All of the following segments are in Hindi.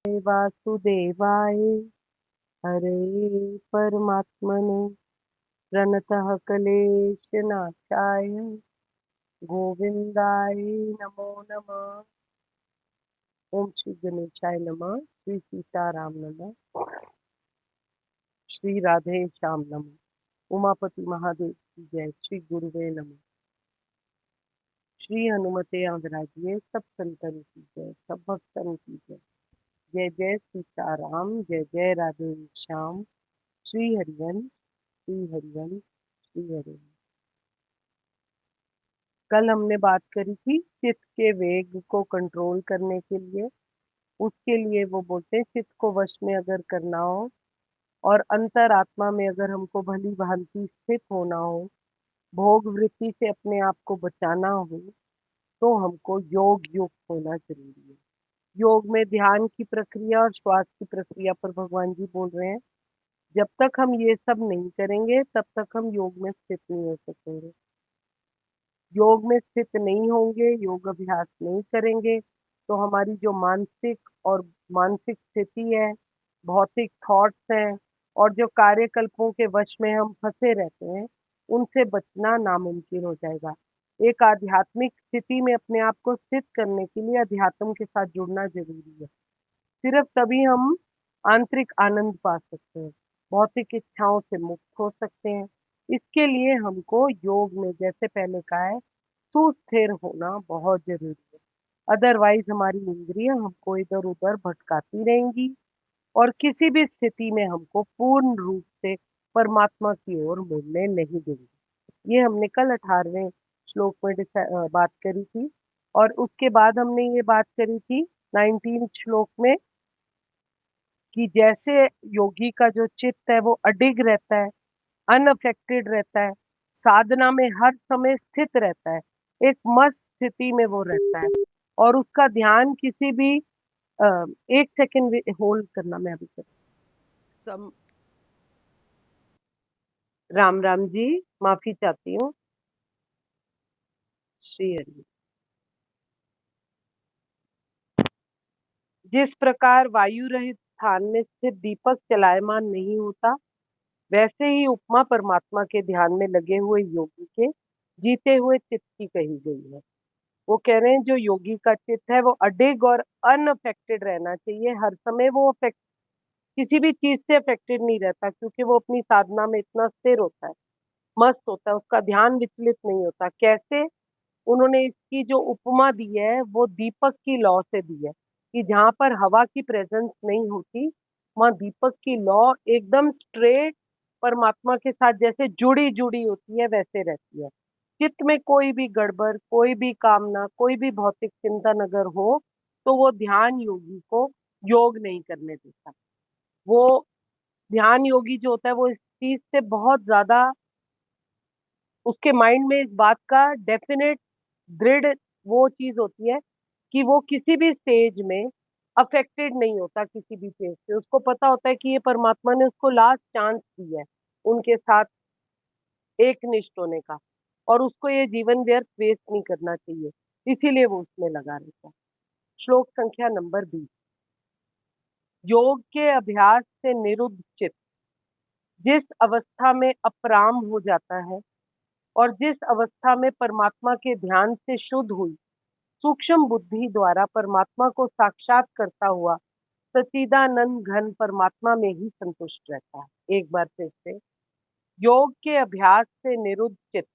वासुदेवाय हरे परमात्मने प्रणतः क्लेशनाशाय गोविंदाय नमो नमः। ओम श्री गणेशाय नमः। श्री सीताराम नमः। श्री राधे श्याम नमः। उमापति महादेव की जय। श्री गुरुवे नमः। श्री हनुमते आदराजिए। सब संतन की जय, सब भक्तन की जय। जय जय सीताराम, जय जय राधे श्याम। श्री हरिवंश, श्री हरिवंश, श्री हरिवंश। कल हमने बात करी थी चित्त के वेग को कंट्रोल करने के लिए। उसके लिए वो बोलते हैं चित्त को वश में अगर करना हो और अंतरात्मा में अगर हमको भली भांति स्थित होना हो, भोग वृत्ति से अपने आप को बचाना हो, तो हमको योग युक्त होना जरूरी है। योग में ध्यान की प्रक्रिया और श्वास की प्रक्रिया पर भगवान जी बोल रहे हैं, जब तक हम ये सब नहीं करेंगे तब तक हम योग में स्थित नहीं हो सकेंगे। योग में स्थित नहीं होंगे, योग अभ्यास नहीं करेंगे, तो हमारी जो मानसिक स्थिति है, भौतिक थॉट्स हैं और जो कार्यकल्पों के वश में हम फंसे रहते हैं, उनसे बचना नामुमकिन हो जाएगा। एक आध्यात्मिक स्थिति में अपने आप को स्थित करने के लिए अध्यात्म के साथ जुड़ना जरूरी है। सिर्फ तभी हम आंतरिक आनंद पा सकते हैं, भौतिक इच्छाओं से मुक्त हो सकते हैं। इसके लिए हमको योग में, जैसे पहले कहा है, सुस्थिर होना बहुत जरूरी है। अदरवाइज हमारी इंद्रियां हमको इधर उधर भटकाती रहेंगी और किसी भी स्थिति में हमको पूर्ण रूप से परमात्मा की ओर मुड़ने नहीं देंगी। ये हमने कल 18वें श्लोक में बात करी थी। और उसके बाद हमने ये बात करी थी 19 श्लोक में कि जैसे योगी का जो चित्त है वो अडिग रहता है, अनअफेक्टेड रहता है, साधना में हर समय स्थित रहता है, एक मस्त स्थिति में वो रहता है और उसका ध्यान किसी भी एक सेकंड होल्ड करना। मैं अभी कर सम राम राम जी, माफी चाहती हूँ। श्री हरि। जिस प्रकार वायु रहित स्थान में स्थित दीपक चलायमान नहीं होता, वैसे ही उपमा परमात्मा के ध्यान में लगे हुए योगी के जीते हुए चित्त की कही गई है। वो कह रहे हैं जो योगी का चित्त है वो अडिग और अनअफेक्टेड रहना चाहिए। हर समय वो किसी भी चीज से अफेक्टेड नहीं रहता, क्योंकि वो अपनी साधना में इतना स्थिर होता है, मस्त होता है, उसका ध्यान विचलित नहीं होता। कैसे? उन्होंने इसकी जो उपमा दी है वो दीपक की लौ से दी है कि जहां पर हवा की प्रेजेंस नहीं होती, वहां दीपक की लौ एकदम स्ट्रेट परमात्मा के साथ जैसे जुड़ी जुड़ी होती है, वैसे रहती है। चित्त में कोई भी गड़बड़, कोई भी कामना, कोई भी भौतिक चिंतन अगर हो, तो वो ध्यान योगी को योग नहीं करने देता। वो ध्यान योगी जो होता है वो इस चीज से बहुत ज्यादा, उसके माइंड में इस बात का डेफिनेट दृढ़ वो चीज होती है कि वो किसी भी स्टेज में अफेक्टेड नहीं होता। किसी भी चीज से उसको पता होता है कि ये परमात्मा ने उसको लास्ट चांस दी है उनके साथ एक निष्ठ होने का, और उसको ये जीवन व्यर्थ वेस्ट नहीं करना चाहिए, इसीलिए वो उसमें लगा रहता है। श्लोक संख्या नंबर 20। योग के अभ्यास से निरुद्ध चित्त जिस अवस्था में अपराम हो जाता है और जिस अवस्था में परमात्मा के ध्यान से शुद्ध हुई सूक्ष्म बुद्धि द्वारा परमात्मा को साक्षात करता हुआ सच्चिदानंद घन परमात्मा में ही संतुष्ट रहता है। एक बार फिर से, योग के अभ्यास से निरुद्ध चित्त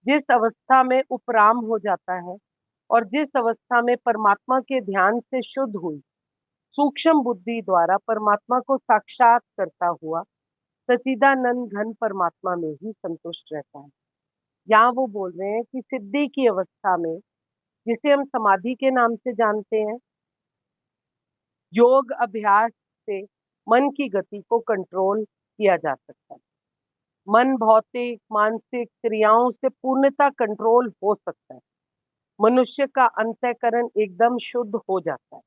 जिस अवस्था में उपराम हो जाता है और जिस अवस्था में परमात्मा के ध्यान से शुद्ध हुई सूक्ष्म बुद्धि द्वारा परमात्मा को साक्षात करता हुआ सच्चिदानंद घन परमात्मा में ही संतुष्ट रहता है। यहाँ वो बोल रहे हैं कि सिद्धि की अवस्था में, जिसे हम समाधि के नाम से जानते हैं, योग अभ्यास से मन की गति को कंट्रोल किया जा सकता है। मन भौतिक मानसिक क्रियाओं से पूर्णतः कंट्रोल हो सकता है। मनुष्य का अंतःकरण एकदम शुद्ध हो जाता है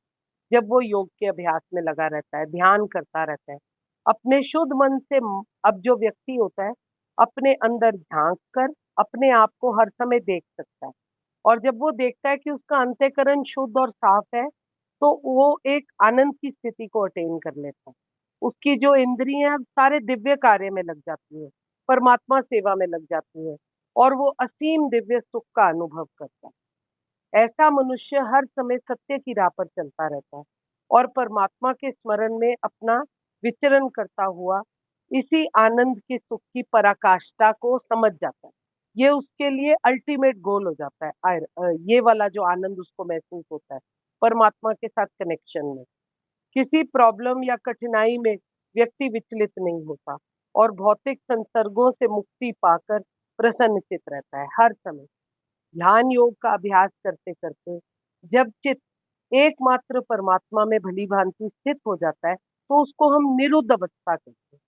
जब वो योग के अभ्यास में लगा रहता है, ध्यान करता रहता है। अपने शुद्ध मन से अब जो व्यक्ति होता है अपने अंदर झांक कर अपने आप को हर समय देख सकता है, और जब वो देखता है कि उसका अंतःकरण शुद्ध और साफ है, तो वो एक आनंद की स्थिति को अटेन कर लेता है। उसकी जो इंद्रियां सारे दिव्य कार्य में लग जाती है, परमात्मा सेवा में लग जाती है और वो असीम दिव्य सुख का अनुभव करता है। ऐसा मनुष्य हर समय सत्य की राह पर चलता रहता है और परमात्मा के स्मरण में अपना विचरण करता हुआ इसी आनंद के सुख की पराकाष्ठा को समझ जाता है। ये उसके लिए अल्टीमेट गोल हो जाता है। ये वाला जो आनंद उसको महसूस होता है परमात्मा के साथ कनेक्शन में। किसी प्रॉब्लम या कठिनाई में व्यक्ति विचलित नहीं होता और भौतिक संसर्गों से मुक्ति पाकर प्रसन्नचित रहता है हर समय। ध्यान योग का अभ्यास करते करते जब चित्त एकमात्र परमात्मा में भली भांति स्थित हो जाता है तो उसको हम निरुद्ध अवस्था कहते हैं।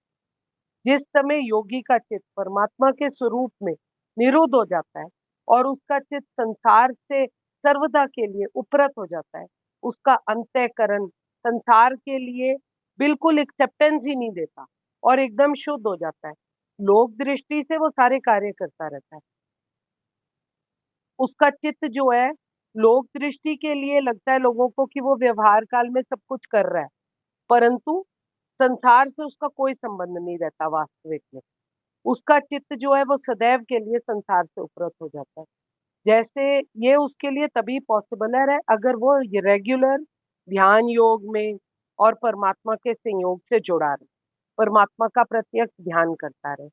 जिस समय योगी का चित्त परमात्मा के स्वरूप में निरुद्ध हो जाता है और उसका चित्त संसार से सर्वदा के लिए उपरत हो जाता है, उसका अंतःकरण संसार के लिए बिल्कुल एक्सेप्टेंस ही नहीं देता और एकदम शुद्ध हो जाता है। लोक दृष्टि से वो सारे कार्य करता रहता है। उसका चित्त जो है लोक दृष्टि के लिए लगता है लोगों को कि वो व्यवहार काल में सब कुछ कर रहा है, परंतु संसार से उसका कोई संबंध नहीं रहता वास्तविक में। उसका चित्त जो है वो सदैव के लिए संसार से उपरत हो जाता है। जैसे ये उसके लिए तभी पॉसिबल है अगर वो ये रेगुलर ध्यान योग में और परमात्मा के संयोग से जुड़ा रहे, परमात्मा का प्रत्यक्ष ध्यान करता रहे।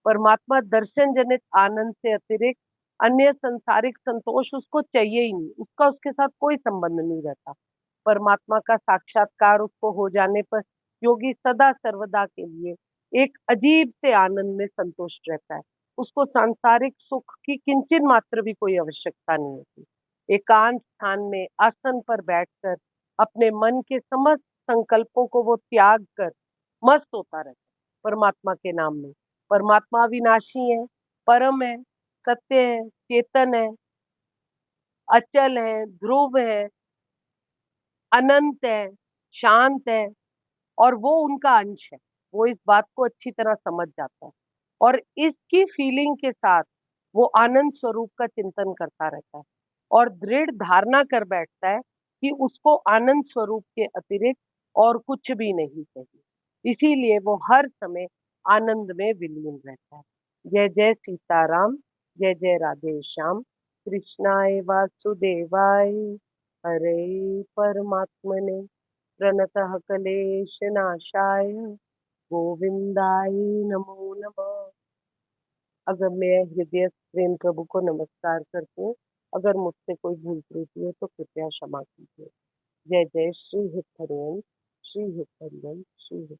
परमात्मा दर्शन जनित आनंद से अतिरिक्त अन्य संसारिक संतोष उसको चाहिए ही नहीं, उसका उसके साथ कोई संबंध नहीं रहता। परमात्मा का साक्षात्कार उसको हो जाने पर योगी सदा सर्वदा के लिए एक अजीब से आनंद में संतुष्ट रहता है। उसको सांसारिक सुख की किंचन मात्र भी कोई आवश्यकता नहीं होती। एकांत स्थान में आसन पर बैठकर अपने मन के समस्त संकल्पों को वो त्याग कर मस्त होता रहता है परमात्मा के नाम में। परमात्मा अविनाशी है, परम है, सत्य है, चेतन है, अचल है, ध्रुव है, अनंत है, शांत है और वो उनका अंश है। वो इस बात को अच्छी तरह समझ जाता है और इसकी फीलिंग के साथ वो आनंद स्वरूप का चिंतन करता रहता है और दृढ़ धारणा कर बैठता है कि उसको आनंद स्वरूप के अतिरिक्त और कुछ भी नहीं चाहिए। इसीलिए वो हर समय आनंद में विलीन रहता है। जय जय सीताराम, जय जय राधे श्याम, कृष्णाय वासुदेवाय, हरे परमात्मने प्रणतः क्लेशनाशाय गोविंदाय नमो नमः। अगर मैं हृदय प्रेम प्रभु को नमस्कार करती हूँ, अगर मुझसे कोई भूल त्रुटि है तो कृपया क्षमा कीजिए। जय जय श्री हित हरिओम, श्री हित हरिओम, श्री हित।